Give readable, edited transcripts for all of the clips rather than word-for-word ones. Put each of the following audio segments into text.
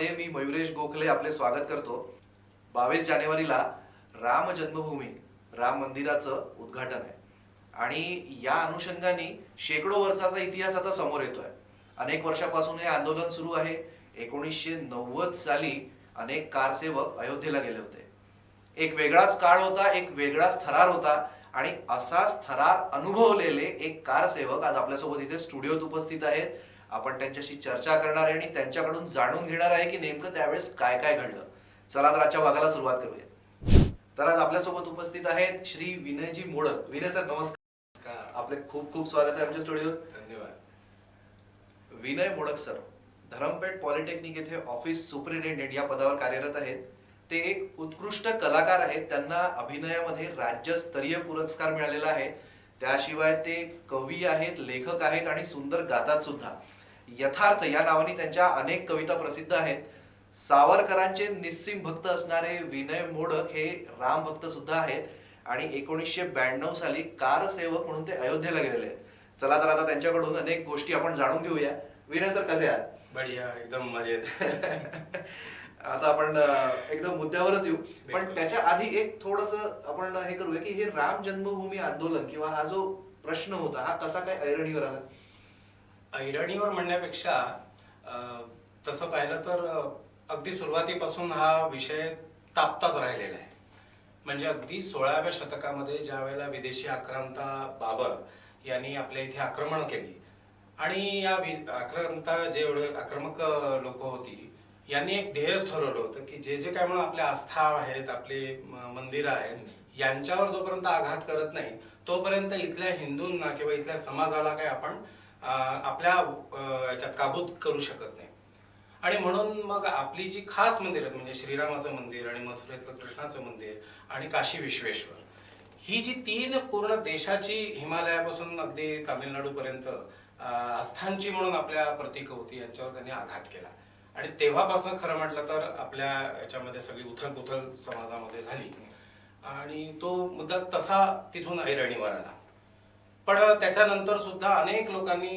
कार्यक्रमामध्ये मी मयुरेश गोखले आपले स्वागत करतो. 22 जानेवारीला राम जन्मभूमी राम मंदिराचं उद्घाटन आहे आणि या अनुषंगाने शेकडो वर्षाचा इतिहास आता समोर येतोय. अनेक वर्षापासून हे आंदोलन सुरू आहे. 1990 साली अनेक कारसेवक अयोध्येला गेले होते. एक वेगळाच काळ होता, एक वेगळाच थरार होता आणि असाच थरार अनुभवलेले एक कारसेवक आज आपल्यासोबत इथे स्टुडिओत उपस्थित आहेत. आपण त्यांच्याशी चर्चा करणार आहे आणि त्यांच्याकडून जाणून घेणार आहे की नेमकं त्यावेळेस काय काय घडलं. चला तर आजच्या भागाला सुरुवात करूया. तर आज आपल्यासोबत उपस्थित आहेत श्री विनयजी मोडक. विनय सर नमस्कार. आपले खूप खूप स्वागत आहे आमच्या स्टुडिओत. धन्यवाद. विनय मोडक सर धरमपेठ पॉलिटेक्निक येथे ऑफिस सुपरिटेंडेंट या पदावर कार्यरत आहेत. ते एक उत्कृष्ट कलाकार आहेत. त्यांना अभिनयामध्ये राज्यस्तरीय पुरस्कार मिळालेला आहे. त्याशिवाय ते कवी आहेत, लेखक आहेत आणि सुंदर गातात सुद्धा. यथार्थ या नावाने त्यांच्या अनेक कविता प्रसिद्ध आहेत. सावरकरांचे निस्सीम भक्त असणारे विनय मोडक हे राम भक्त सुद्धा आहेत आणि 1992 साली कारसेवक म्हणून ते अयोध्येला गेलेले आहेत. चला तर आता त्यांच्याकडून अनेक गोष्टी आपण जाणून घेऊया. विनय सर कसे आहात? बढिया, एकदम मजेत. आता आपण एकदम मुद्द्यावरच येऊ, पण त्याच्या आधी एक थोडस आपण हे करूया की हे राम जन्मभूमी आंदोलन किंवा हा जो प्रश्न होता हा कसा काय ऐरणीवर आला? ऐरणीवर म्हणण्यापेक्षा तसं पाहिलं तर अगदी सुरुवातीपासून हा विषय तापताच राहिलेला आहे. म्हणजे अगदी 16व्या शतकामध्ये ज्या वेळेला विदेशी आक्रांता बाबर यांनी आपल्या इथे आक्रमण केली आणि या आक्रांता जेवढे आक्रमक लोक होती यांनी एक ध्येयच ठरवलं होतं की जे जे काय म्हणून आपल्या आस्था आहेत, आपले मंदिरं आहेत यांच्यावर जोपर्यंत आघात करत नाही तोपर्यंत इथल्या हिंदूंना किंवा इथल्या समाजाला काय आपण आपल्या याच्यात काबूत करू शकत नाही. आणि म्हणून मग आपली जी खास मंदिर आहेत म्हणजे श्रीरामाचं मंदिर आणि मथुरेतलं कृष्णाचं मंदिर आणि काशी विश्वेश्वर ही जी 3 पूर्ण देशाची हिमालयापासून अगदी तामिळनाडू पर्यंत आस्थांची म्हणून आपल्या प्रतीक होती यांच्यावर त्यांनी आघात केला. आणि तेव्हापासून खरं म्हटलं तर आपल्या याच्यामध्ये सगळी उथलपुथल समाजामध्ये झाली आणि तो मुद्दा तसा तिथून ऐरणीवर आला. पण त्याच्यानंतर सुद्धा अनेक लोकांनी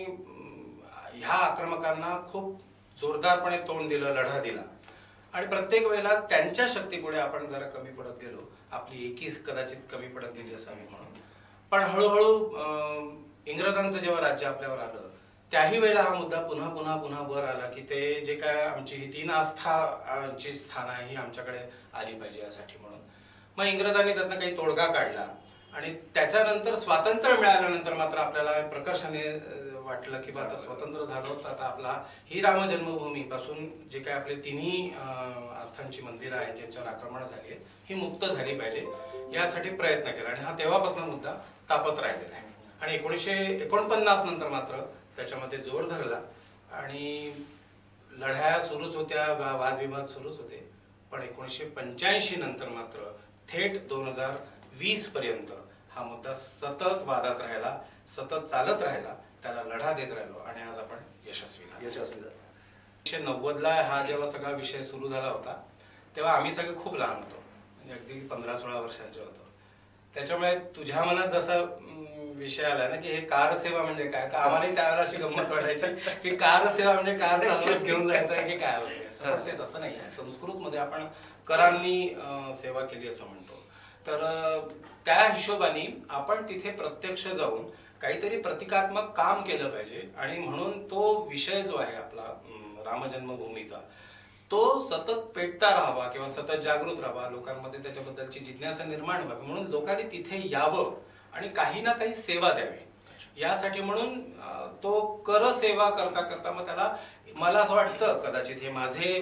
ह्या आक्रमकांना खूप जोरदारपणे तोंड दिलं, लढा दिला आणि प्रत्येक वेळेला त्यांच्या शक्तीपुढे आपण जरा कमी पडत गेलो. आपली एकी कदाचित कमी पडत गेली असावी म्हणून. पण हळूहळू इंग्रजांचं जेव्हा राज्य आपल्यावर आलं त्याही वेळेला हा मुद्दा पुन्हा पुन्हा पुन्हा वर आला की ते जे काय आमची ही 3 आस्थांची स्थान आहे ही आमच्याकडे आली पाहिजे यासाठी म्हणून. मग इंग्रजांनी त्यातनं काही तोडगा काढला आणि त्याच्यानंतर स्वातंत्र्य मिळाल्यानंतर मात्र आपल्याला प्रकर्षाने वाटलं की आता स्वतंत्र झालो तर आता आपला ही राम जन्मभूमी पासून जे काय आपले 3ही आस्थांची मंदिरं आहेत ज्यांच्यावर आक्रमण झाली आहेत ही मुक्त झाली पाहिजे यासाठी प्रयत्न केला आणि हा तेव्हापासून मुद्दा तापत राहिलेला आहे. आणि 1949 नंतर मात्र त्याच्यामध्ये जोर धरला आणि लढाया सुरूच होत्या, वादविवाद सुरूच होते. पण 1985 नंतर मात्र थेट 2020 पर्यंत हा मुद्दा सतत वादात राहिला, सतत चालत राहिला, त्याला लढा देत राहिलो आणि आज आपण यशस्वी झालो. 1990 ला हा जेव्हा सगळा विषय सुरू झाला होता तेव्हा आम्ही सगळे खूप लहान होतो, म्हणजे अगदी 15-16 वर्षांचे होतो. त्याच्यामुळे तुझ्या मनात जसा विषय आला ना की हे कारसेवा म्हणजे काय, तर आम्हाला त्यावेळेला अशी गंमत वाटायची की कारसेवा म्हणजे कार चालवत घेऊन जायचं आहे की काय होते. पण ते तसं नाही आहे. संस्कृत मध्ये आपण करांनी सेवा केली असं म्हणतो. तर त्या हिशोबाने आपण तिथे प्रत्यक्ष जाऊन काहीतरी प्रतिकात्मक काम केलं पाहिजे आणि म्हणून तो विषय जो आहे आपला राम जन्मभूमीचा तो सतत पेटता राहावा किंवा सतत जागृत राहावा, लोकांमध्ये त्याच्याबद्दलची जिज्ञासा निर्माण व्हावी म्हणून लोकांनी तिथे यावं आणि काही ना काही सेवा द्यावी यासाठी म्हणून तो कर सेवा करता करता मग त्याला मला असं वाटतं, कदाचित हे माझे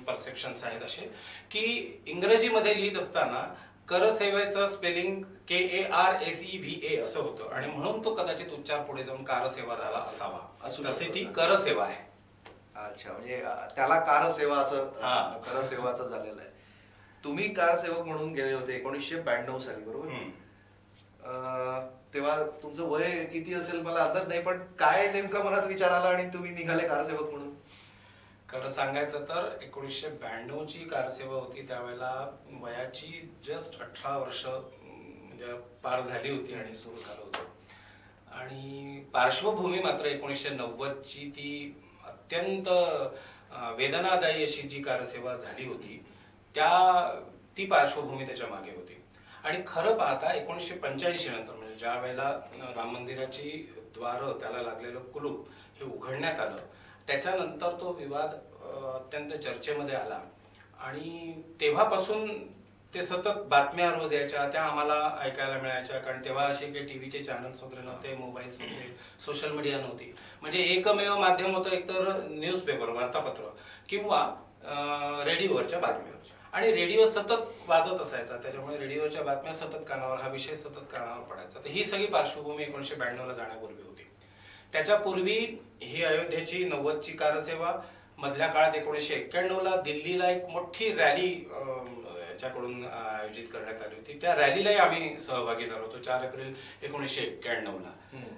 परसेप्शन्स आहेत असे, की इंग्रजीमध्ये लिहित असताना करसेवेचं स्पेलिंग KARSEVA असं होतं आणि म्हणून तो कदाचित उच्चार पुढे जाऊन कारसेवा झाला असावा. तसे ती करसेवा आहे. अच्छा, म्हणजे त्याला कारसेवा असं करसेवाचं झालेलं आहे. तुम्ही कारसेवक म्हणून गेले होते 1992 साली, बरोबर? तेव्हा तुमचं वय किती असेल मला अंदाज नाही, पण काय नेमका मनात विचार आला आणि तुम्ही निघाले कारसेवक म्हणून? खरं सांगायचं तर 1992 ची कारसेवा होती. त्यावेळेला वयाची जस्ट 18 वर्ष म्हणजे पार झाली होती आणि सुरू झालं होतं आणि पार्श्वभूमी मात्र 1990 ची ती अत्यंत वेदनादायी अशी जी कारसेवा झाली होती ती पार्श्वभूमी त्याच्या मागे होती. आणि खरं पाहता 1985 नंतर म्हणजे ज्या वेळेला राम मंदिराची द्वारं त्याला लागलेलं कुलूप हे उघडण्यात आलं, त्याच्यानंतर तो विवाद अत्यंत चर्चेमध्ये आला. आणि तेव्हापासून ते सतत बातम्या रोज यायच्या, त्या आम्हाला ऐकायला मिळायच्या. कारण तेव्हा असे काही टीव्हीचे चॅनल्स वगैरे नव्हते, मोबाईल्स नव्हते, सोशल मीडिया नव्हती. म्हणजे एकमेव माध्यम होतं एकतर न्यूजपेपर, वार्तापत्र किंवा रेडिओवरच्या बातम्या. आणि रेडिओ सतत वाजत असायचा, त्याच्यामुळे रेडिओच्या बातम्या सतत कानावर, हा विषय सतत कानावर पडायचा. तर ही सगळी पार्श्वभूमी 1992 ला जाण्यापूर्वी होती. त्याच्यापूर्वी ही अयोध्येची 90ची कारसेवा, मधल्या काळात 1991 ला दिल्लीला एक मोठी रॅली याच्याकडून आयोजित करण्यात आली होती. त्या रॅलीलाही आम्ही सहभागी झालो होतो 4 एप्रिल 1991 ला.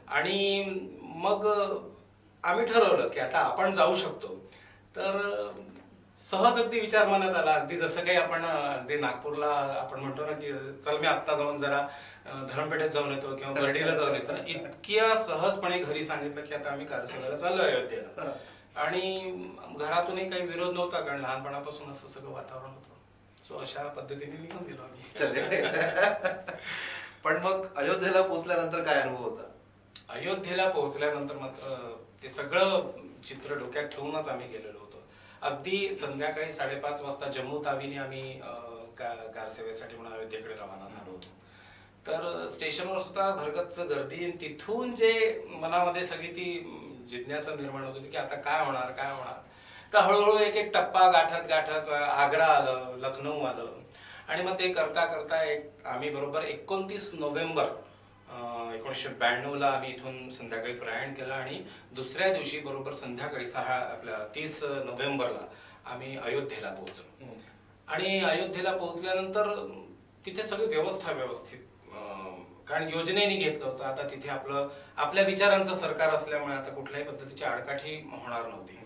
आणि मग आम्ही ठरवलं की आता आपण जाऊ शकतो. तर सहज अगदी विचार मनात आला, अगदी जसं काही आपण अगदी नागपूरला आपण म्हणतो ना की चल मी आत्ता जाऊन जरा धरमपेठेत जाऊन येतो किंवा बर्डीला जाऊन येतो, इतक्या सहजपणे घरी सांगितलं की आता आम्ही कारसेवेला चाललोय अयोध्येला. आणि घरातूनही काही विरोध नव्हता, कारण लहानपणापासून असं सगळं वातावरण होतं. सो अशा पद्धतीने निघून गेलो आम्ही. पण मग अयोध्येला पोहोचल्यानंतर काय अनुभव होता? अयोध्येला पोहोचल्यानंतर मात्र ते सगळं चित्र डोक्यात ठेवूनच आम्ही गेलेलो होतो. अगदी संध्याकाळी 5:30 वाजता जम्मू तावीने आम्ही कारसेवेसाठी म्हणून अयोध्येकडे रवाना झालो होतो. तर स्टेशनवर सुद्धा भरगच्च गर्दी. तिथून जे मनामध्ये सगळी ती जिज्ञासा निर्माण होत होती की आता काय होणार काय होणार. तर हळूहळू एक एक टप्पा गाठत गाठत आग्रा आलं, लखनौ आलं. आणि मग ते करता करता आम्ही बरोबर 29 नोव्हेंबर 1992 ला आम्ही इथून संध्याकाळी प्रयाण केलं. आणि दुसऱ्या दिवशी बरोबर संध्याकाळी 30 नोव्हेंबरला आम्ही अयोध्येला पोहोचलो. आणि अयोध्येला पोहोचल्यानंतर तिथे सगळी व्यवस्था व्यवस्थित, कारण योजनेने घेतलं होतं. आता तिथे आपल्या विचारांचं सरकार असल्यामुळे आता कुठल्याही पद्धतीची आडकाठी होणार नव्हती.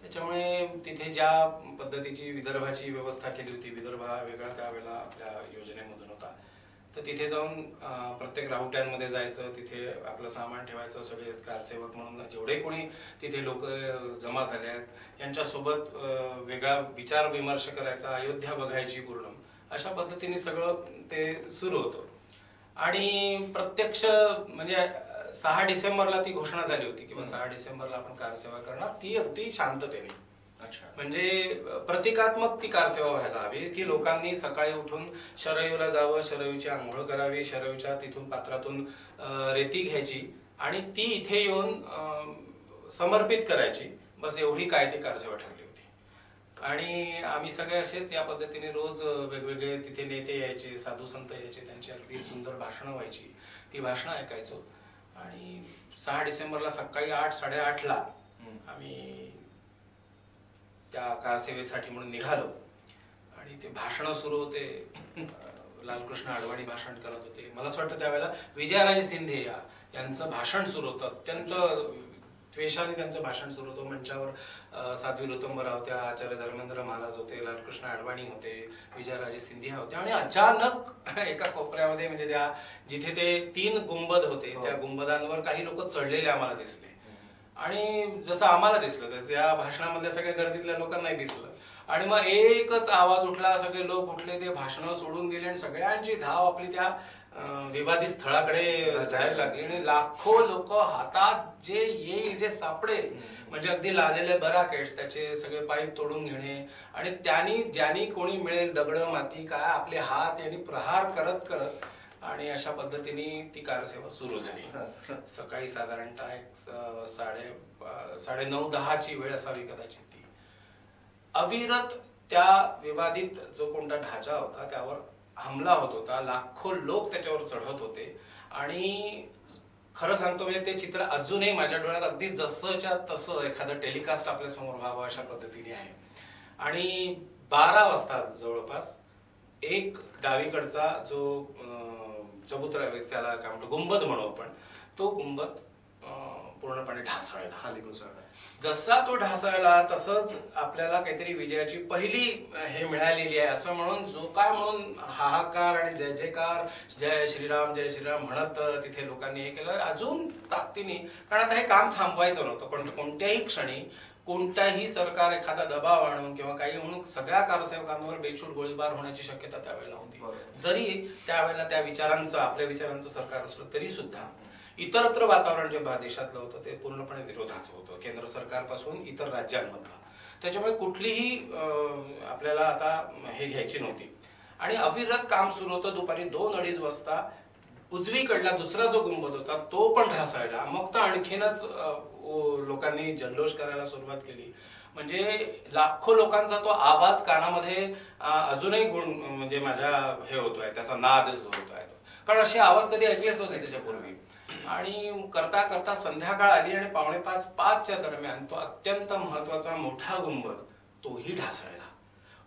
त्याच्यामुळे तिथे ज्या पद्धतीची विदर्भाची व्यवस्था केली होती, विदर्भ हा वेगळा त्यावेळेला आपल्या योजनेमधून होता. तर तिथे जाऊन प्रत्येक राहुट्यांमध्ये जायचं, तिथे आपलं सामान ठेवायचं. सगळे कारसेवक म्हणून जेवढे कोणी तिथे लोक जमा झाले आहेत यांच्यासोबत वेगळा विचार विमर्श करायचा, अयोध्या बघायची पूर्ण, अशा पद्धतीने सगळं ते सुरू होतं. आणि प्रत्यक्ष म्हणजे 6 डिसेंबरला ती घोषणा झाली होती की 6 डिसेंबरला आपण कारसेवा करणार, ती अगदी शांततेने. म्हणजे प्रतिकात्मक ती कारसेवा व्हायला हवी की लोकांनी सकाळी उठून शरयूला जावं, शरयूची आंघोळ करावी, शरयूच्या तिथून पात्रातून रेती घ्यायची आणि ती इथे येऊन समर्पित करायची. बस एवढी काय ती कारसेवा ठरली होती. आणि आम्ही सगळे असेच या पद्धतीने रोज वेगवेगळे तिथे नेते यायचे, साधू संत यायचे, त्यांची अगदी सुंदर भाषणं व्हायची, ती भाषणं ऐकायचो. आणि 6 डिसेंबरला सकाळी 8-8:30 ला आम्ही त्या कारसेवेसाठी म्हणून निघालो. आणि ते भाषण सुरू होते, लालकृष्ण अडवाणी भाषण करत होते. मला असं वाटतं त्यावेळेला विजयाराजे सिंधिया यांचं भाषण सुरू होतं, अत्यंत द्वेषाने त्यांचं भाषण सुरू होतं. मंचावर साध्वी ऋतुंबरा होत्या, आचार्य धर्मेंद्र महाराज होते, लालकृष्ण अडवाणी होते, विजयाराजे सिंधिया होते. आणि अचानक एका कोपऱ्यामध्ये म्हणजे त्या जिथे ते 3 गुंबद होते त्या गुंबदांवर काही लोक चढलेले आम्हाला दिसले. आणि जसं आम्हाला दिसलं तर त्या भाषणामधल्या सगळ्या गर्दीतल्या लोकांनाही दिसलं. आणि मग एकच आवाज उठला, सगळे लोक उठले, ते भाषण सोडून गेले आणि सगळ्यांची धाव आपली त्या विवादित स्थळाकडे जायला लागली. आणि लाखो लोक हातात जे येईल जे सापडेल, म्हणजे अगदी लालेले बराकेट्स, त्याचे सगळे पाईप तोडून घेणे आणि ज्यांनी कोणी मिळेल दगड माती काय आपले हात यांनी प्रहार करत करत. आणि अशा पद्धतीने ती कारसेवा सुरू झाली. सकाळी साधारणतः 9:30 ची वेळ असावी कदाचित. ती अविरत त्या विवादित जो कोणता ढाचा होता त्यावर हमला होत होता, लाखो लोक त्याच्यावर चढत होते. आणि खरं सांगतो म्हणजे ते चित्र अजूनही माझ्या डोळ्यात अगदी जसंच्या तसं एखादं टेलिकास्ट आपल्या समोर व्हावं अशा पद्धतीने आहे. आणि 12 वाजता जवळपास एक डावीकडचा जो चबुतरा त्याला काय म्हणतो गुंबद म्हणू आपण, तो गुंबद पूर्णपणे ढासळला, खाली कोसळला. जसा तो ढासळला तसंच आपल्याला काहीतरी विजयाची पहिली हे मिळालेली आहे असं म्हणून जो काय म्हणून हाहाकार आणि जय जयकार, जय श्रीराम म्हणत तिथे लोकांनी हे केलं अजून ताकदीने. कारण आता हे काम थांबवायचं नव्हतं. कोणत्याही क्षणी कोणताही सरकार एखादा दबाव आणून किंवा काही म्हणून सगळ्या कारसेवकांवर बेछूट गोळीबार होण्याची शक्यता त्यावेळेला होती. बरोबर. जरी त्यावेळेला त्या विचारांचं आपल्या विचारांचं सरकार असलं तरी सुद्धा इतरत्र वातावरण जे देशातलं होतं ते पूर्णपणे विरोधाचं होतं, केंद्र सरकारपासून इतर राज्यांमधलं. त्याच्यामुळे कुठलीही आपल्याला आता हे घ्यायची नव्हती आणि अविरत काम सुरू होतं. दुपारी 2-2:30 वाजता उजवीकडला दुसरा जो गुंबद होता तो पण ढासळला. मग तर आणखीनच लोकांनी जल्लोष करायला सुरुवात केली. म्हणजे लाखो लोकांचा तो आवाज कानामध्ये अजूनही म्हणजे माझ्या हे होतोय, त्याचा नाद जो होतोय तो. कारण असे आवाज कधी ऐकलेच नव्हते त्याच्यापूर्वी. आणि करता करता संध्याकाळ आली आणि 4:45-5च्या दरम्यान तो अत्यंत महत्वाचा मोठा गुंबद तोही ढासळला.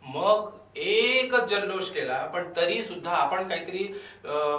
मग एकच जल्लोष केला, पण तरी सुद्धा आपण काहीतरी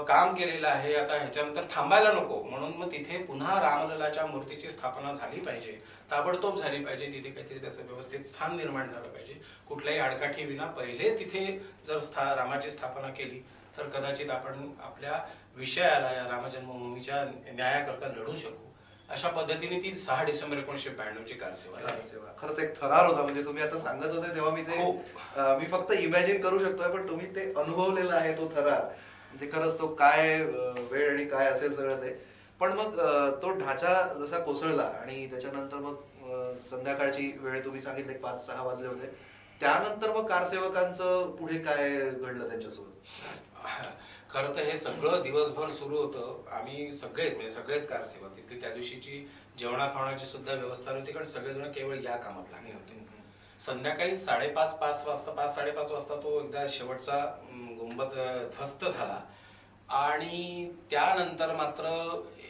काम केलेलं आहे, आता ह्याच्यानंतर थांबायला नको म्हणून मग तिथे पुन्हा रामललाच्या मूर्तीची स्थापना झाली पाहिजे, ताबडतोब झाली पाहिजे. तिथे काहीतरी त्याचं व्यवस्थित स्थान निर्माण झालं पाहिजे. कुठल्याही आडकाठी विना पहिले तिथे जर रामाची स्थापना केली तर कदाचित आपण आपल्या विषयाला, या रामजन्मभूमीच्या न्यायाकरता लढू शकू. अशा पद्धतीने ती 6 डिसेंबर 1992ची कारसेवा झाली. खरंच एक थरार होता. म्हणजे तुम्ही आता सांगत होते तेव्हा मी फक्त इमॅजिन करू शकतोय, पण तुम्ही ते अनुभवलेला आहे तो थरार. म्हणजे खरंच तो काय वेळ आणि काय असेल सगळं ते. पण मग तो ढाचा जसा कोसळला आणि त्याच्यानंतर मग संध्याकाळची वेळ तुम्ही सांगितले 5-6 वाजले होते, त्यानंतर मग कारसेवकांचं पुढे काय घडलं त्यांच्यासोबत? खरं तर हे सगळं दिवसभर सुरू होतं. आम्ही सगळेच म्हणजे सगळेच कारसेवक तिथली त्या दिवशीची जेवणा खावण्याची सुद्धा व्यवस्था नव्हती, कारण सगळेजण केवळ या कामात लागले होते. संध्याकाळी 5:30 वाजता 5-5:30 वाजता तो एकदा शेवटचा गुंबद ध्वस्त झाला आणि त्यानंतर मात्र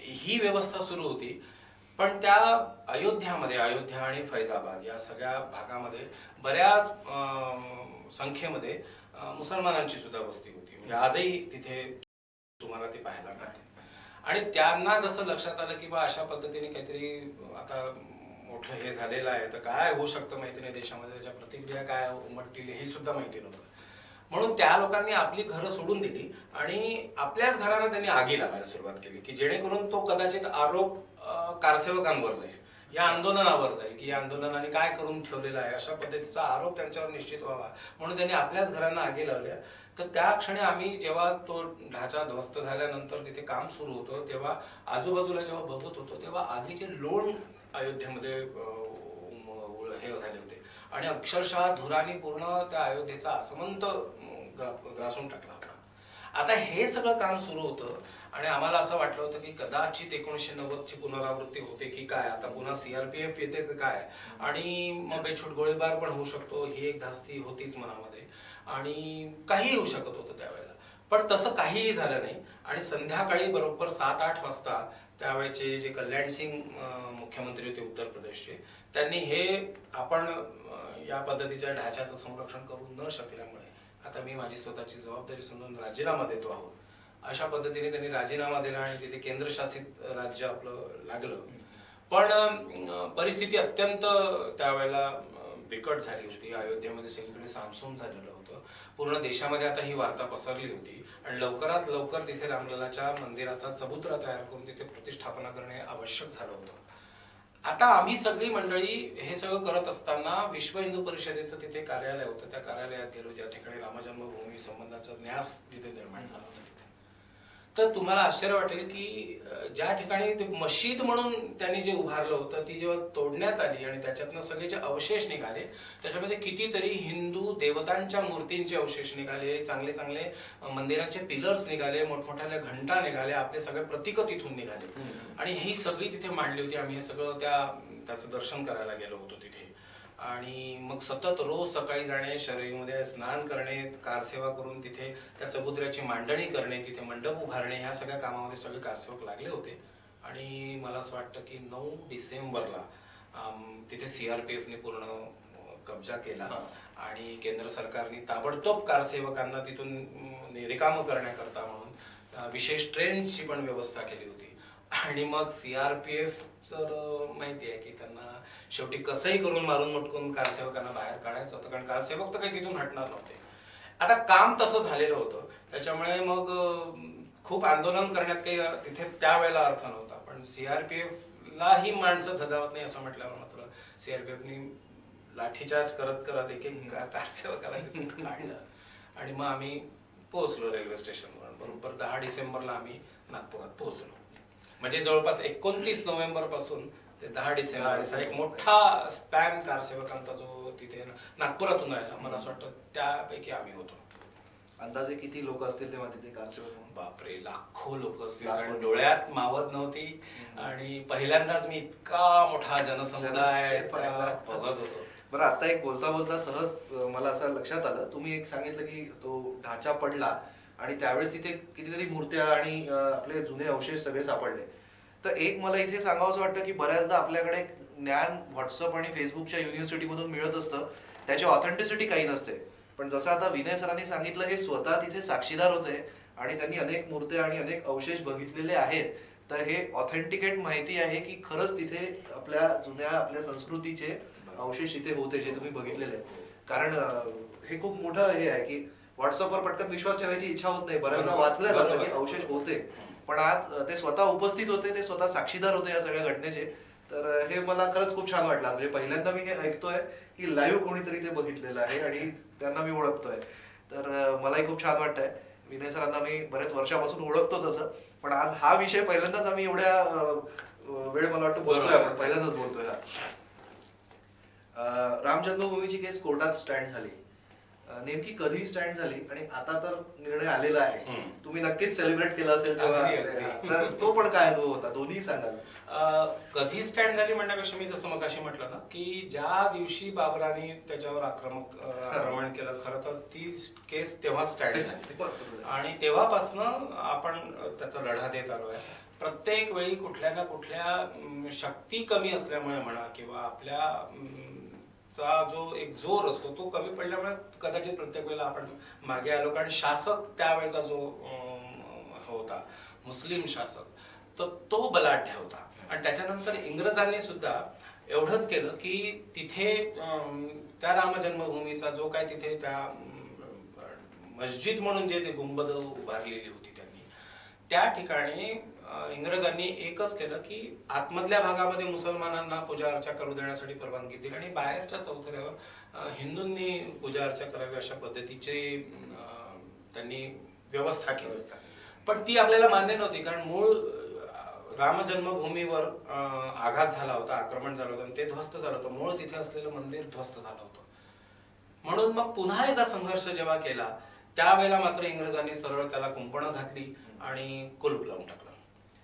ही व्यवस्था सुरू होती. पण त्या अयोध्या आणि फैजाबाद या सगळ्या भागामध्ये बऱ्याच संख्येमध्ये मुसलमानांची सुद्धा वस्ती होती. म्हणजे आजही तिथे तुम्हाला ते पाहायला मिळते. आणि त्यांना जसं लक्षात आलं की बा अशा पद्धतीने काहीतरी आता मोठं हे झालेलं आहे, तर काय होऊ शकतं माहिती नाही देशामध्ये, त्याच्या प्रतिक्रिया काय उमटतील हे सुद्धा माहिती नव्हतं. म्हणून त्या लोकांनी आपली घरं सोडून दिली आणि आपल्याच घरांना त्यांनी आगी लावायला सुरुवात केली, की जेणेकरून तो कदाचित आरोप कारसेवकांवर जाईल, या आंदोलनावर जाईल, की या आंदोलनाने काय करून ठेवलेलं आहे, अशा पद्धतीचा आरोप त्यांच्यावर निश्चित व्हावा. म्हणून त्यांनी आपल्याच घरांना आगी लावल्या. तर त्या क्षणी आम्ही जेव्हा तो ढाचा ध्वस्त झाल्यानंतर तिथे काम सुरू होतं, तेव्हा आजूबाजूला जेव्हा बघत होतो तेव्हा आगीचे लोण अयोध्येमध्ये हे झाले होते आणि अक्षरशः धुराने पूर्ण त्या अयोध्येचा आसमंत ग्रासून टाकला होता. आता हे सगळं काम सुरू होतं आणि आम्हाला असं वाटलं होतं की कदाचित 1990ची पुनरावृत्ती होते की काय, आता पुन्हा सीआरपीएफ येते की काय, आणि मग बेछूट गोळीबार पण होऊ शकतो, ही एक धास्ती होतीच मनामध्ये आणि काही होऊ शकत होतं त्यावेळेला. पण तसं काहीही झालं नाही आणि संध्याकाळी बरोबर 7-8 वाजता त्यावेळेचे जे कल्याण सिंग मुख्यमंत्री होते उत्तर प्रदेशचे, त्यांनी हे आपण या पद्धतीच्या ढाच्याचं संरक्षण करू न शकल्यामुळे आता मी माझी स्वतःची जबाबदारी समजून राजीनामा देतो आहोत, अशा पद्धतीने त्यांनी राजीनामा दिला आणि तिथे केंद्रशासित राज्य आपलं लागलं. पण परिस्थिती अत्यंत त्यावेळेला बिकट झाली होती. अयोध्येमध्ये सगळीकडे सामसूम झालेलं होतं. पूर्ण देशामध्ये आता ही वार्ता पसरली होती आणि लवकरात लवकर तिथे रामललाच्या मंदिराचा चबुतरा तयार करून तिथे प्रतिष्ठापना करणे आवश्यक झालं होतं. आता आम्ही सगळी मंडळी हे सगळं करत असताना विश्व हिंदू परिषदेचं तिथे कार्यालय होतं, त्या कार्यालयात गेलो ज्या ठिकाणी रामजन्मभूमी संबंधाचा न्यास जिथे निर्माण झाला होता तिथे. तर तुम्हाला आश्चर्य वाटेल की ज्या ठिकाणी ते मशीद म्हणून त्यांनी जे उभारलं होतं ती जेव्हा तोडण्यात आली आणि त्याच्यातनं सगळे जे अवशेष निघाले, त्याच्यामध्ये कितीतरी हिंदू देवतांच्या मूर्तींचे अवशेष निघाले, चांगले चांगले मंदिराचे पिलर्स निघाले, मोठमोठ्या घंटा निघाल्या, आपले सगळे प्रतीक तिथून निघाले आणि ही सगळी तिथे मांडली होती. आम्ही हे सगळं त्याचं दर्शन करायला गेलो होतो तिथे. आणि मग सतत रोज सकाळी जाणे, शरयूमध्ये स्नान करणे, कारसेवा करून तिथे त्या चबुतऱ्याची मांडणी करणे, तिथे मंडप उभारणे, ह्या सगळ्या कामामध्ये सगळे कारसेवक लागले होते. आणि मला असं वाटतं की 9 डिसेंबरला तिथे सीआरपीएफने पूर्ण कब्जा केला आणि केंद्र सरकारने ताबडतोब कारसेवकांना तिथून रिकामं करण्याकरता म्हणून विशेष ट्रेनची पण व्यवस्था केली होती. आणि मग सीआरपीएफ तर माहिती आहे की त्यांना शेवटी कसंही करून मारून मुटकून कारसेवकांना बाहेर काढायचं होतं, कारण कारसेवक तर काही तिथून हटणार नव्हते. आता काम तसं झालेलं होतं, त्याच्यामुळे मग खूप आंदोलन करण्यात काही तिथे त्यावेळेला अर्थ नव्हता. पण सीआरपीएफ लाही माणसं धजावत नाही असं म्हटल्यावर मात्र सीआरपीएफनी लाठीचार्ज करत करत एक एक कारसेवकाला तिथून काढलं आणि मग आम्ही पोहोचलो रेल्वे स्टेशनवर. बरोबर 10 डिसेंबरला आम्ही नागपुरात पोहोचलो. म्हणजे जवळपास 29 नोव्हेंबर पासून ते 10 डिसेंबर असा एक मोठा स्पॅन कारसेवकांचा जो तिथे नागपुरातून राहिला. मला असं वाटतं त्यापैकी आम्ही होतो. अंदाजे किती लोक असतील तेव्हा तिथे कारसेवक म्हणून? बापरे, लाखो लोक असतील. लाखो. कारण डोळ्यात मावत नव्हती आणि पहिल्यांदाच मी इतका मोठा जनसमुदाय बघत होतो. बरं, आता एक बोलता बोलता सहज मला असं लक्षात आलं, तुम्ही एक सांगितलं की तो ढाचा पडला आणि त्यावेळेस तिथे कितीतरी मूर्त्या आणि आपले जुने अवशेष सगळे सापडले. तर एक मला इथे सांगावंसं वाटतं की बऱ्याचदा आपल्याकडे ज्ञान व्हॉट्सअप आणि फेसबुकच्या युनिव्हर्सिटीमधून मिळत असतं, त्याची ऑथेंटिसिटी काही नसते. पण जसं आता विनय सरांनी सांगितलं, हे स्वतः तिथे साक्षीदार होते आणि त्यांनी अनेक मूर्त्या आणि अनेक अवशेष बघितलेले आहेत. तर हे ऑथेंटिकेट माहिती आहे की खरंच तिथे आपल्या जुन्या आपल्या संस्कृतीचे अवशेष इथे होते जे तुम्ही बघितलेले आहेत. कारण हे खूप मोठं हे आहे की व्हॉट्सअपवर पटकन विश्वास ठेवायची इच्छा होत नाही. बऱ्याचदा वाचलं जातं की अवशेष होते, पण आज ते स्वतः उपस्थित होते, ते स्वतः साक्षीदार होते या सगळ्या घटनेचे. तर हे मला खरंच खूप छान वाटलं. म्हणजे पहिल्यांदा मी हे ऐकतोय की लाईव्ह कोणीतरी ते बघितलेलं आहे आणि त्यांना मी ओळखतोय. तर मलाही खूप छान वाटतंय. विनय सरांना मी बऱ्याच वर्षापासून ओळखतो तसं, पण आज हा विषय पहिल्यांदाच आम्ही एवढ्या वेळ मला वाटतं बोलतोय, आपण पहिल्यांदाच बोलतोय हा. राम जन्मभूमीची केस कोर्टात स्टँड झाली. नेमकी कधी स्टँड झाली आणि आता तर निर्णय आलेला आहे, तुम्ही नक्कीच सेलिब्रेट केला असेल तेव्हा, तर तो पण काय अनुभव होता, दोन्ही सांगाल? कधी स्टँड झाली म्हणण्यापेक्षा मी जसं मगाशी म्हटलं ना की ज्या दिवशी बाबराने त्याच्यावर आक्रमण केलं, खरं तर ती केस तेव्हा स्टँड झाली आणि तेव्हापासनं आपण त्याचा लढा देत आलोय. प्रत्येक वेळी कुठल्या ना कुठल्या शक्ती कमी असल्यामुळे म्हणा किंवा आपल्या चा जो एक जोर असतो तो कमी पडल्यामुळे कदाचित प्रत्येक वेळेला आपण मागे आलो. कारण शासक त्यावेळेचा जो होता मुस्लिम शासक, तर तो बलाढ्य होता आणि त्याच्यानंतर इंग्रजांनी सुद्धा एवढंच केलं की तिथे त्या राम जन्मभूमीचा जो काय तिथे त्या मस्जिद म्हणून जे ते गुंबद उभारलेली होती त्यांनी, त्या ठिकाणी इंग्रजांनी एकच केलं की आतमधल्या भागामध्ये मुसलमानांना पूजा अर्चा करू देण्यासाठी परवानगी दिली आणि बाहेरच्या चौथऱ्यावर हिंदूंनी पूजा अर्चा करावी अशा पद्धतीची त्यांनी व्यवस्था केली. पण ती आपल्याला मान्य नव्हती, कारण मूळ राम जन्मभूमीवर आघात झाला होता, आक्रमण झालं होतं आणि ते ध्वस्त झालं होतं. मूळ तिथे असलेलं मंदिर ध्वस्त झालं होतं. म्हणून मग पुन्हा एकदा संघर्ष जेव्हा केला त्यावेळेला मात्र इंग्रजांनी सरळ त्याला कुंपणं घातली आणि कुलूप लावून टाकलं.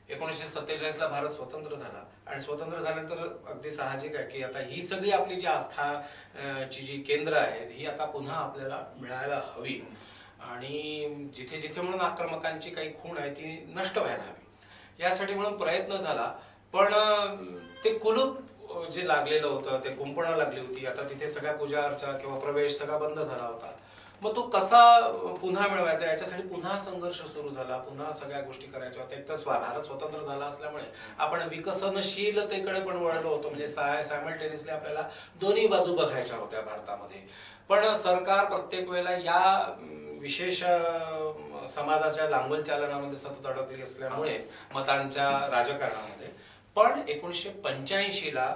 1947 ला भारत स्वतंत्र झाला आणि स्वतंत्र झाल्यानंतर अगदी साहजिक आहे की आता ही सगळी आपली जी आस्थाची जी केंद्र आहेत ही आता पुन्हा आपल्याला मिळायला हवी आणि जिथे जिथे म्हणून आक्रमकांची काही खूण आहे ती नष्ट व्हायला हवी, यासाठी म्हणून प्रयत्न झाला. पण ते कुलूप जे लागलेलं होतं, ते कुंपणं लागली होती, आता तिथे सगळ्या पूजा अर्चा किंवा प्रवेश सगळा बंद झाला होता. मग तो कसा पुन्हा मिळवायचा याच्यासाठी पुन्हा संघर्ष सुरू झाला, पुन्हा सगळ्या गोष्टी करायच्या होत्या. एक तर भारत स्वतंत्र झाला असल्यामुळे आपण विकसनशीलतेकडे पण वळलो होतो, म्हणजे सायमल्टेनियसली आपल्याला दोन्ही बाजू बघायच्या होत्या भारतामध्ये. पण सरकार प्रत्येक वेळेला या विशेष समाजाच्या लांबल चालनामध्ये सतत अडकली असल्यामुळे मतांच्या राजकारणामध्ये. पण 1985 ला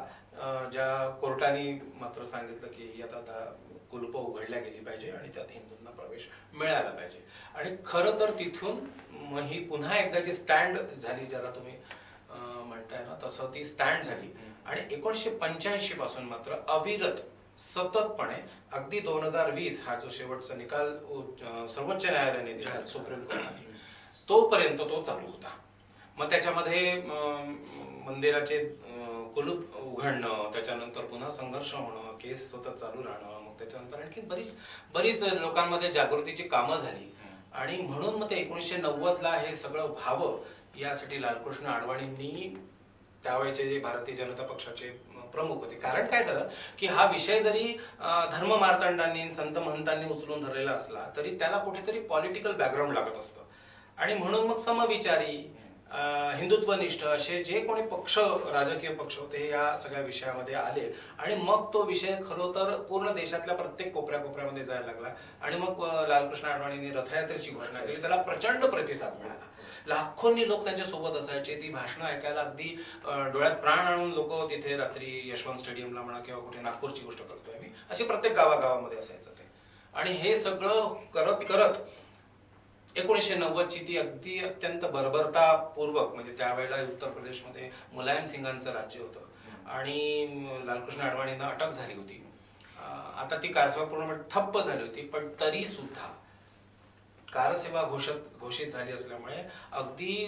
ज्या कोर्टाने मात्र सांगितलं की ही आता कुलूप उघडल्या गेली पाहिजे आणि त्यात हिंदूंना प्रवेश मिळाला पाहिजे आणि खरं तर तिथून ही पुन्हा एकदा जी स्टँड झाली, ज्याला तुम्ही म्हणताय ना तसं ती स्टँड झाली आणि 1985 पासून मात्र अविरत सततपणे अगदी 2020 हा जो शेवटचा निकाल सर्वोच्च न्यायालयाने दिला सुप्रीम कोर्टाने, तोपर्यंत तो चालू होता. मग त्याच्यामध्ये मंदिराचे कुलूप उघडणं, त्याच्यानंतर पुन्हा संघर्ष होणं, केस सतत चालू राहणं, मग त्याच्यानंतर आणखी बरीच लोकांमध्ये जागृतीची कामं झाली आणि म्हणून मग ते 1990 ला हे सगळं व्हावं यासाठी लालकृष्ण अडवाणींनी, त्यावेळेचे जे भारतीय जनता पक्षाचे प्रमुख होते, कारण काय झालं की हा विषय जरी धर्म मार्तंडांनी संत महंतांनी उचलून धरलेला असला तरी त्याला कुठेतरी पॉलिटिकल बॅकग्राऊंड लागत असतं आणि म्हणून मग समविचारी हिंदुत्वनिष्ठ असे जे कोणी पक्ष, राजकीय पक्ष होते, या सगळ्या विषयामध्ये आले आणि मग तो विषय खरं तर पूर्ण देशातल्या प्रत्येक कोपऱ्यामध्ये जायला लागला आणि मग लालकृष्ण अडवाणींनी रथयात्रेची घोषणा केली. त्याला प्रचंड प्रतिसाद मिळाला. लाखोंनी लोक त्यांच्या सोबत असायचे, ती भाषणं ऐकायला अगदी डोळ्यात प्राण आणून लोक तिथे रात्री यशवंत स्टेडियमला म्हणा किंवा कुठे, नागपूरची गोष्ट करतोय मी, अशी प्रत्येक गावागावामध्ये असायचं ते. आणि हे सगळं करत करत 1990 ची ती अगदी अत्यंत बर्बरतापूर्वक, म्हणजे त्यावेळेला उत्तर प्रदेशमध्ये मुलायम सिंगांचं राज्य होतं आणि लालकृष्ण अडवाणींना अटक झाली होती. आता ती कारसेवा पूर्णपणे ठप्प झाली होती, पण तरी सुद्धा कारसेवा घोषित झाली असल्यामुळे अगदी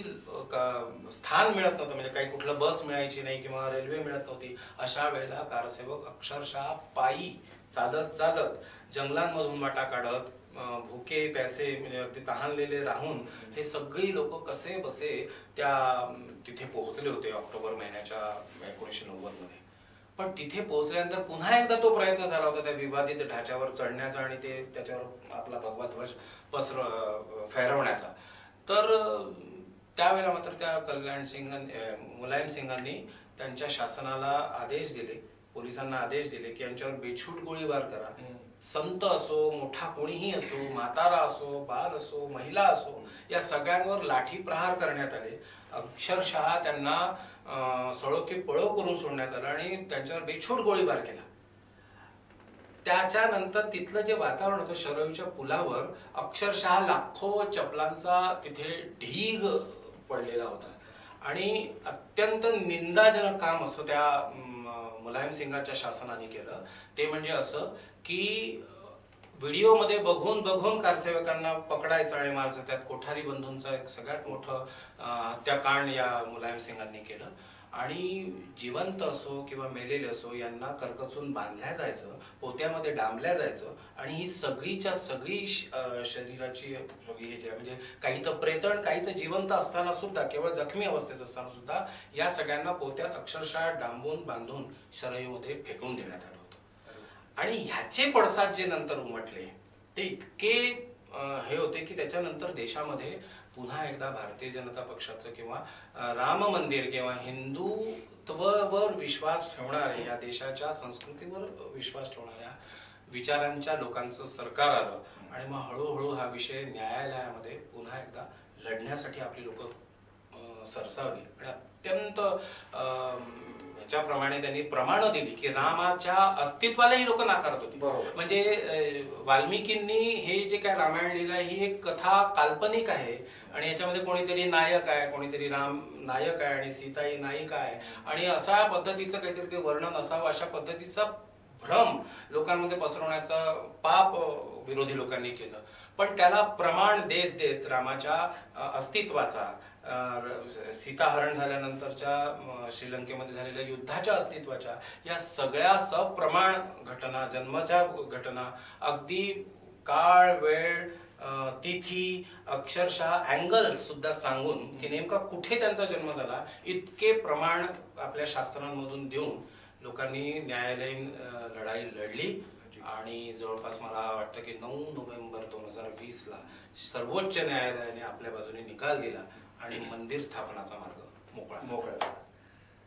स्थान मिळत नव्हतं, म्हणजे काही कुठलं बस मिळायची नाही किंवा रेल्वे मिळत नव्हती. अशा वेळेला कारसेवक अक्षरशः पायी चालत चालत जंगलांमधून वाटा काढत, भुके प्यासे म्हणजे अगदी तहानलेले राहून हे सगळी लोक कसे बसे तिथे पोहोचले होते ऑक्टोबर महिन्याच्या 1990 मध्ये. पण तिथे पोहोचल्यानंतर पुन्हा एकदा तो प्रयत्न झाला होता त्या विवादित ढाच्यावर चढण्याचा आणि ते त्याच्यावर आपला भगवा ध्वज फहरवण्याचा. तर त्यावेळेला मात्र त्या मुलायम सिंगांनी त्यांच्या शासनाला आदेश दिले, पोलिसांना आदेश दिले की यांच्यावर बेछूट गोळीबार करा. संत असो, मोठा कोणीही असो, म्हातारा असो, बाल असो, महिला असो, या सगळ्यांवर लाठी प्रहार करण्यात आले. अक्षरशः त्यांना सळो की पळो करून सोडण्यात आलं आणि त्यांच्यावर बेछूट गोळीबार केला. त्याच्यानंतर तिथलं जे वातावरण होतं शरयूच्या पुलावर, अक्षरशः लाखो चपलांचा तिथे ढीग पडलेला होता आणि अत्यंत निंदाजनक काम असं त्या मुलायम सिंगाच्या शासनाने केलं. ते म्हणजे असं की व्हिडिओमध्ये बघून बघून कारसेवकांना पकडायचं आणि मारायचं. त्यात कोठारी बंधूंचं एक सगळ्यात मोठं हत्याकांड या मुलायम सिंगांनी केलं. आणि जिवंत असो किंवा मेलेले असो यांना करकचून बांधल्या जायचं, पोत्यामध्ये डांबल्या जायचं आणि ही सगळीच्या सगळी शरीराची म्हणजे काही तर प्रेतळ, काही तर जिवंत असताना सुद्धा, केवळ जखमी अवस्थेत असताना सुद्धा या सगळ्यांना पोत्यात अक्षरशः डांबून बांधून शरयूमध्ये फेकून देण्यात आलं होतं. आणि ह्याचे पडसाद जे नंतर उमटले ते इतके हे होते की त्याच्यानंतर देशामध्ये पुन्हा एकदा भारतीय जनता पक्षाचं किंवा राम मंदिर किंवा हिंदुत्वावर विश्वास ठेवणारे, या देशाच्या संस्कृतीवर विश्वास ठेवणाऱ्या विचारांच्या लोकांचं सरकार आलं आणि मग हळूहळू हा विषय न्यायालयामध्ये पुन्हा एकदा लढण्यासाठी आपली लोक सरसावली आणि अत्यंत ह्याच्याप्रमाणे त्यांनी प्रमाणं दिली की रामाच्या अस्तित्वालाही लोक नाकारत होती. म्हणजे वाल्मिकींनी हे जे काय रामायण लिहिलं ही एक कथा काल्पनिक आहे आणि याच्यामध्ये कोणीतरी नायक आहे, कोणीतरी राम नायक आहे आणि सीता ही नायिका आहे आणि अशा पद्धतीचं काहीतरी ते वर्णन असावं, अशा पद्धतीचा भ्रम लोकांमध्ये पसरवण्याचा पाप विरोधी लोकांनी केलं. पण त्याला प्रमाण देत देत रामाच्या अस्तित्वाचा, सीताहरण झाल्यानंतरच्या श्रीलंकेमध्ये झालेल्या युद्धाच्या अस्तित्वाच्या, या सगळ्या सप्रमाण घटना, जन्माच्या घटना, अगदी काळ, वेळ, तिथी, अक्षरशः अँगल्स सुद्धा सांगून की नेमका कुठे त्यांचा जन्म झाला, इतके प्रमाण आपल्या शास्त्रांमधून देऊन लोकांनी न्यायालयीन लढाई लढली. आणि जवळपास मला वाटतं की 9 नोव्हेंबर 2020 ला सर्वोच्च न्यायालयाने आपल्या बाजूने निकाल दिला आणि मंदिर स्थापनाचा मार्ग मोकळा.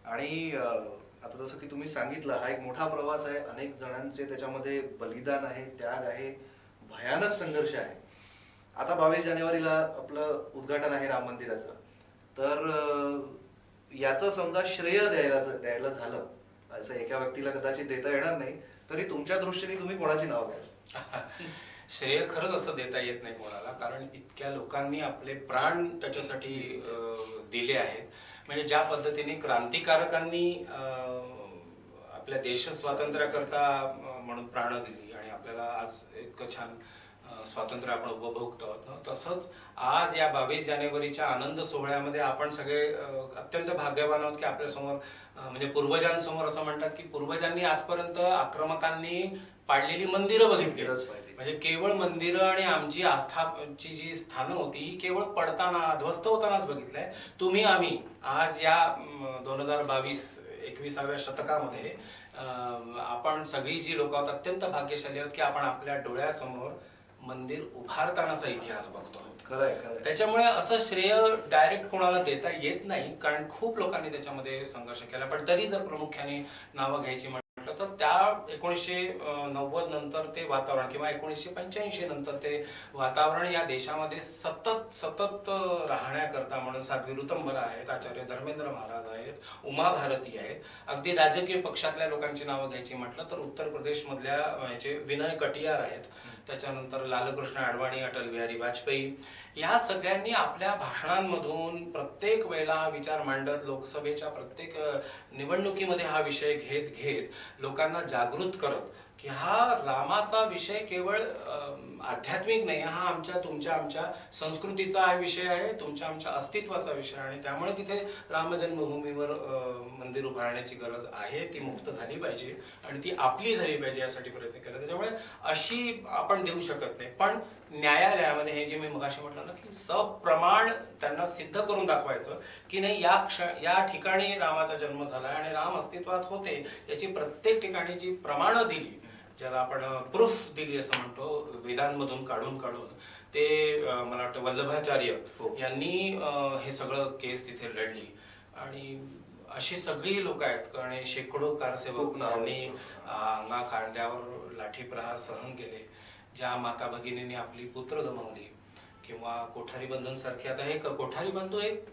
आणि आता जसं की तुम्ही सांगितलं, हा एक मोठा प्रवास आहे, अनेक जणांचे त्याच्यामध्ये बलिदान आहे, त्याग आहे, भयानक संघर्ष आहे. आता 22 जानेवारीला आपलं उद्घाटन आहे राम मंदिराचं. तर याचं समजा श्रेय द्यायला झालं असं एका व्यक्तीला कदाचित देता येणार नाही, तरी तुमच्या दृष्टीने तुम्ही कोणाची नाव घ्याल? श्रेय खरंच असं देता येत नाही कोणाला, कारण इतक्या लोकांनी आपले प्राण त्याच्यासाठी दिले आहेत. म्हणजे ज्या पद्धतीने क्रांतिकारकांनी आपल्या देश स्वातंत्र्याकरता म्हणून प्राण दिली आणि आपल्याला आज इतकं छान स्वातंत्र्य आपण उपभोगतो आहोत, तसंच आज या 22 जानेवारीच्या आनंद सोहळ्यामध्ये आपण सगळे अत्यंत भाग्यवान आहोत की आपल्या समोर, म्हणजे पूर्वजांसमोर असं म्हणतात की पूर्वजांनी आजपर्यंत आक्रमकांनी पाडलेली मंदिरं बघितली. म्हणजे केवळ मंदिरं आणि आमची आस्थाची जी स्थानं होती ही केवळ पडताना, ध्वस्त होतानाच बघितलंय. तुम्ही आम्ही आज या 2022-21व्या शतकामध्ये आपण सगळी जी लोक आहोत अत्यंत भाग्यशाली आहोत की आपण आपल्या डोळ्यासमोर मंदिर उभारतानाचा इतिहास बघतो आहोत. खरंय. त्याच्यामुळे असं श्रेय डायरेक्ट कोणाला देता येत नाही, कारण खूप लोकांनी त्याच्यामध्ये संघर्ष केला. पण तरी जर प्रामुख्याने नावं घ्यायची म्हटलं तर त्या 1990 नंतर ते वातावरण किंवा 1985 नंतर ते वातावरण या देशामध्ये सतत सतत राहण्याकरता म्हणून साध्वी ऋतंभरा आहेत, आचार्य धर्मेंद्र महाराज आहेत, उमा भारती आहेत. अगदी राजकीय पक्षातल्या लोकांची नावं घ्यायची म्हटलं तर उत्तर प्रदेश मधल्या याचे विनय कटियार आहेत, त्याच्यानंतर लालकृष्ण अडवाणी, अटल बिहारी वाजपेयी, या सगळ्यांनी आपल्या भाषणांमधून प्रत्येक वेळेला हा विचार मांडत, लोकसभेच्या प्रत्येक निवडणुकीमध्ये हा विषय घेत घेत लोकांना जागृत करत की हा रामाचा विषय केवळ आध्यात्मिक नाही, हा आमच्या संस्कृतीचा हा विषय आहे, तुमच्या आमच्या अस्तित्वाचा विषय आहे. आणि त्यामुळे तिथे राम जन्मभूमीवर मंदिर उभारण्याची गरज आहे, ती मुक्त झाली पाहिजे आणि ती आपली झाली पाहिजे यासाठी प्रयत्न केला. त्याच्यामुळे अशी आपण देऊ शकत नाही, पण न्यायालयामध्ये हे जे मी मगाशी म्हटलं ना की सप्रमाण त्यांना सिद्ध करून दाखवायचं की नाही या ठिकाणी रामाचा जन्म झाला आणि राम अस्तित्वात होते याची प्रत्येक ठिकाणी जी प्रमाणं दिली, ज्याला आपण प्रूफ दिली असं म्हणतो वेदांमधून काढून ते मला वाटतं वल्लभाचार्य यांनी हे सगळं केस तिथे लढली. आणि अशी सगळी लोक आहेत आणि शेकडो कारसेवक यांनी अंगा खांद्यावर लाठी प्रहार सहन केले, ज्या माता भगिनींनी आपली पुत्र गमावली, किंवा कोठारी बंधन सारखे. आता हे कोठारी बंधू एक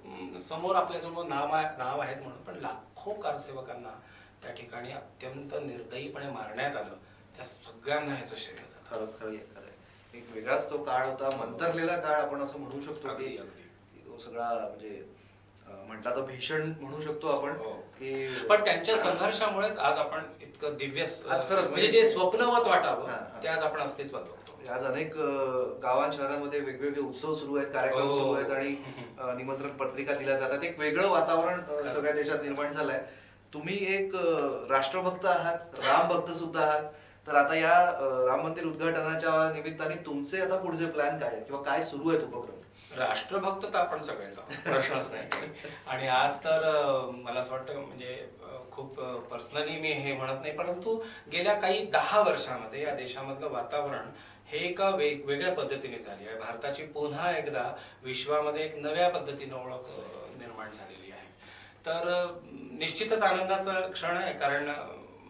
समोर आपल्यासमोर नाव आहेत म्हणून, पण लाखो कारसेवकांना त्या ठिकाणी अत्यंत निर्दयीपणे मारण्यात आलं. त्या सगळ्यांना ह्याचं श्रेय जातं. खरं एक वेगळाच तो काळ होता, मंतरलेला काळ आपण असं म्हणू शकतो. अगदी तो सगळा म्हणजे म्हणता तर भीषण म्हणू शकतो आपण की, पण त्यांच्या संघर्षामुळेच आज आपण इतकं दिव्य खरंच म्हणजे जे स्वप्नवत वाटावं ते आज आपण अस्तित्वात बघतो. आज अनेक गावां शहरांमध्ये वेगवेगळे उत्सव सुरू आहेत, कार्यक्रम सुरू आहेत आणि निमंत्रण पत्रिका दिल्या जातात. एक वेगळं वातावरण सगळ्या देशात निर्माण झालंय. तुम्ही एक राष्ट्रभक्त आहात, राम भक्त सुद्धा आहात, तर आता या राम मंदिर उद्घाटनाच्या निमित्ताने तुमचे आता पुढचे प्लॅन काय आहेत किंवा काय सुरू आहेत उपक्रम? राष्ट्रभक्त तर आपण सगळेच प्रश्नच नाही. आणि आज तर मला असं वाटतं म्हणजे खूप पर्सनली मी हे म्हणत नाही, परंतु गेल्या काही 10 वर्षामध्ये या देशामधलं वातावरण हे एका वेगवेगळ्या पद्धतीने झाले आहे. भारताची पुन्हा एकदा विश्वामध्ये एक नव्या पद्धतीने ओळख निर्माण झालेली आहे. तर निश्चितच आनंदाचा क्षण आहे, कारण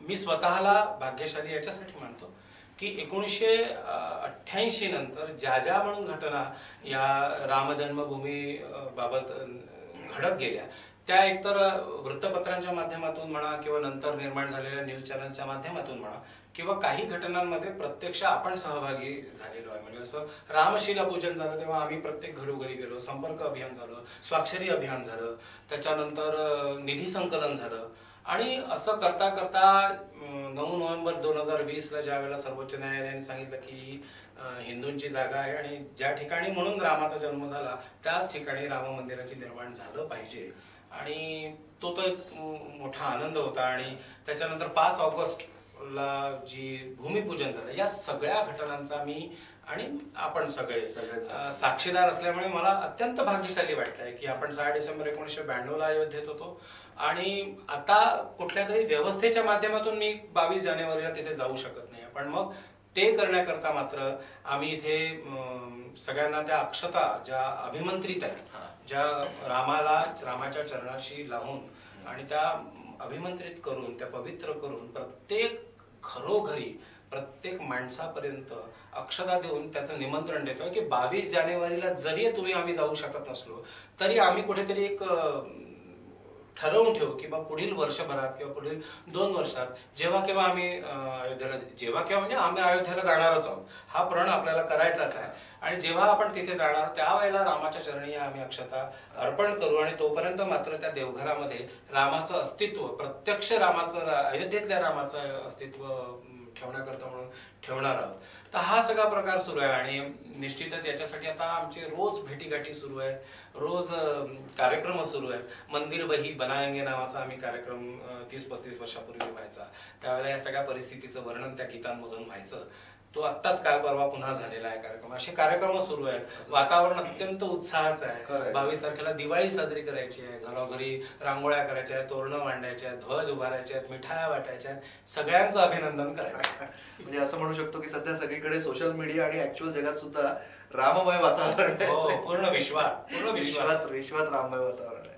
मी स्वतःला भाग्यशाली याच्यासाठी मानतो की 1988 नंतर ज्या म्हणून घटना या राम जन्मभूमी बाबत घडत गेल्या, त्या एकतर वृत्तपत्रांच्या माध्यमातून म्हणा किंवा नंतर निर्माण झालेल्या न्यूज चॅनलच्या माध्यमातून म्हणा, किंवा काही घटनांमध्ये प्रत्यक्ष आपण सहभागी झालेलो आहे. म्हणजे असं रामशिला पूजन झालं तेव्हा आम्ही प्रत्येक घरोघरी गेलो, संपर्क अभियान झालं, स्वाक्षरी अभियान झालं, त्याच्यानंतर निधी संकलन झालं. आणि असं करता करता 9 नोव्हेंबर 2020 ला ज्या वेळेला सर्वोच्च न्यायालयाने सांगितलं की हिंदूंची जागा आहे आणि ज्या ठिकाणी म्हणून रामाचा जन्म झाला त्याच ठिकाणी राम मंदिराची निर्माण झालं पाहिजे, आणि तो एक मोठा आनंद होता. आणि त्याच्यानंतर 5 ऑगस्ट ला जी भूमिपूजन झालं, या सगळ्या घटनांचा मी आणि आपण सगळे साक्षीदार असल्यामुळे मला अत्यंत भाग्यशाली वाटतंय की आपण 6 डिसेंबर 1992 ला अयोध्येत होतो आणि आता कुठल्या तरी व्यवस्थेच्या माध्यमातून मी 22 जानेवारीला तिथे जाऊ शकत नाही. पण मग ते करण्याकरता मात्र आम्ही इथे सगळ्यांना त्या अक्षता ज्या अभिमंत्रित आहेत, ज्या रामाच्या चरणाशी लावून आणि त्या अभिमंत्रित करून, त्या पवित्र करून प्रत्येक घरोघरी प्रत्येक माणसापर्यंत अक्षता देऊन त्याचं निमंत्रण देतोय की 22 जानेवारीला जरी आम्ही जाऊ शकत नसलो तरी आम्ही कुठेतरी एक ठरवून ठेवू की पुढील वर्षभरात किंवा पुढील 2 वर्षात जेव्हा केव्हा आम्ही अयोध्येला म्हणजे आम्ही अयोध्येला जाणारच आहोत, हा प्रण आपल्याला करायचाच आहे. आणि जेव्हा आपण तिथे जाणार त्यावेळेला रामाच्या चरणी आम्ही अक्षता अर्पण करू आणि तोपर्यंत मात्र त्या देवघरामध्ये रामाचं अस्तित्व, प्रत्यक्ष रामाचं, अयोध्येतल्या रामाचं अस्तित्व ठेवण्याकरता म्हणून ठेवणार आहोत. तर हा सगळा प्रकार सुरू आहे आणि निश्चितच याच्यासाठी आता आमचे रोज भेटीगाठी सुरू आहेत, रोज कार्यक्रम सुरू आहेत. मंदिर वही बनाएंगे नावाचा आम्ही कार्यक्रम 30-35 वर्षापूर्वी व्हायचा, त्यावेळेला या सगळ्या परिस्थितीचं वर्णन त्या गीतांमधून व्हायचं. तो आत्ताच काल परवा पुन्हा झालेला आहे कार्यक्रम. असे कार्यक्रम सुरू आहेत. वातावरण अत्यंत उत्साहाचं आहे. 22 तारखेला दिवाळी साजरी करायची आहे, घरोघरी रांगोळ्या करायच्या आहेत, तोरणं मांडायच्या आहेत, ध्वज उभारायचे आहेत, मिठाया वाटायच्या आहेत, सगळ्यांचं अभिनंदन करायचं. म्हणजे असं म्हणू शकतो की सध्या सगळीकडे सोशल मीडिया आणि ऍक्च्युअल जगात सुद्धा राममय वातावरण आहे. पूर्ण विश्वात राममय वातावरण आहे.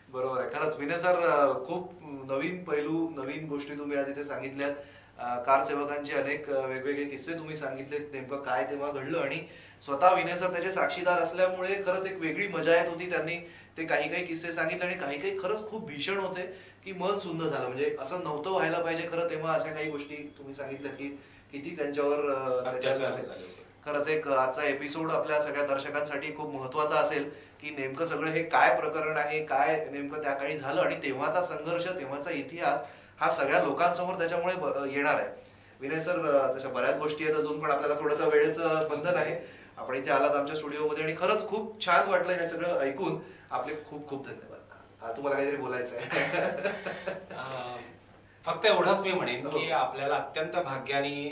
बरोबर आहे. खरंच विनय सर, खूप नवीन पैलू, नवीन गोष्टी तुम्ही आज इथे सांगितल्यात कारसेवकांचे अनेक वेगवेगळे किस्से तुम्ही सांगितलेत, नेमकं काय तेव्हा घडलं. आणि स्वतः विनय सर त्याचे साक्षीदार असल्यामुळे खरंच एक वेगळी मजा येत होती. त्यांनी ते काही काही किस्से सांगितले आणि काही काही खरंच खूप भीषण होते की मन सुन्न झालं. म्हणजे असं नव्हतं व्हायला पाहिजे खरं. तेव्हा अशा काही गोष्टी तुम्ही सांगितल्या की किती त्यांच्यावर अत्याचार झाले. झाले होते. खरंच एक आजचा एपिसोड आपल्या सगळ्या दर्शकांसाठी खूप महत्वाचा असेल की नेमकं सगळं हे काय प्रकरण आहे, काय नेमकं त्या काळी झालं आणि तेव्हाचा संघर्ष, तेव्हाचा इतिहास हा सगळ्या लोकांसमोर त्याच्यामुळे येणार आहे. विनय सर, तशा बऱ्याच गोष्टी आहेत अजून, पण आपल्याला थोडंसं वेळेचं बंधन आहे. आपण इथे आलात आमच्या स्टुडिओमध्ये आणि खरंच खूप छान वाटलं हे सगळं ऐकून. आपले खूप खूप धन्यवाद. तुम्हाला काहीतरी बोलायचं आहे? फक्त एवढंच मी म्हणेन हो. की आपल्याला अत्यंत भाग्याने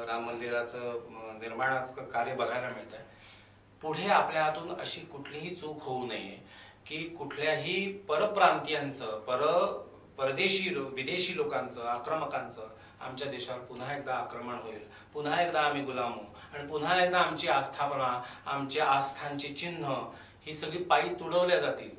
राम मंदिराचं निर्माणाचं कार्य बघायला मिळतंय. पुढे आपल्या हातून अशी कुठलीही चूक होऊ नये की कुठल्याही परप्रांतीयांचं, विदेशी लोकांचं, आक्रमकांचं आमच्या देशावर पुन्हा एकदा आक्रमण होईल, पुन्हा एकदा आम्ही गुलाम होऊ आणि पुन्हा एकदा आमची आस्थापना, आमची आस्थांची चिन्ह ही सगळी पायी तुडवल्या जातील,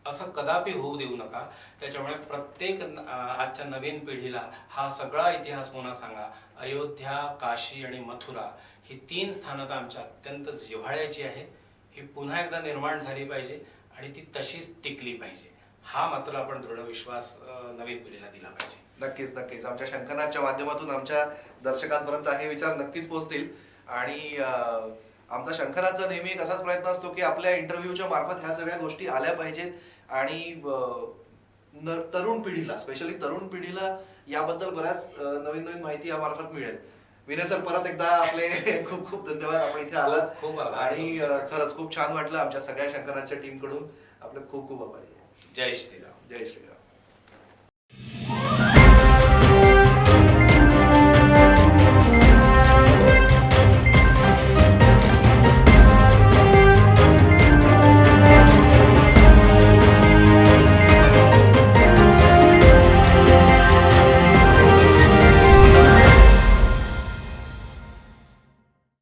असं कदापि होऊ देऊ नका. त्याच्यामुळे प्रत्येक आजच्या नवीन पिढीला हा सगळा इतिहास पुन्हा सांगा. अयोध्या, काशी आणि मथुरा ही 3 स्थानं तर आमच्या अत्यंत जिव्हाळ्याची आहे. ही पुन्हा एकदा निर्माण झाली पाहिजे आणि ती तशीच टिकली पाहिजे. हा मात्र आपण दृढ विश्वास नवीन पिढीला दिला पाहिजे. नक्कीच नक्कीच. आमच्या शंखनादच्या माध्यमातून आमच्या दर्शकांपर्यंत हे विचार नक्कीच पोहोचतील. आणि आमचा शंखनादचा नेहमी एक असाच प्रयत्न असतो की आपल्या इंटरव्ह्यूच्या मार्फत ह्या सगळ्या गोष्टी आल्या पाहिजेत आणि तरुण पिढीला, स्पेशली तरुण पिढीला याबद्दल बऱ्याच नवीन नवीन माहिती यामार्फत मिळेल. विनय सर, परत एकदा आपले खूप खूप धन्यवाद. आपण इथे आलात खूप आभार. आणि खरंच खूप छान वाटलं. आमच्या सगळ्या शंखनादच्या टीम कडून आपले खूप खूप आभारी आहे. जय श्रीराम. जय श्रीराम.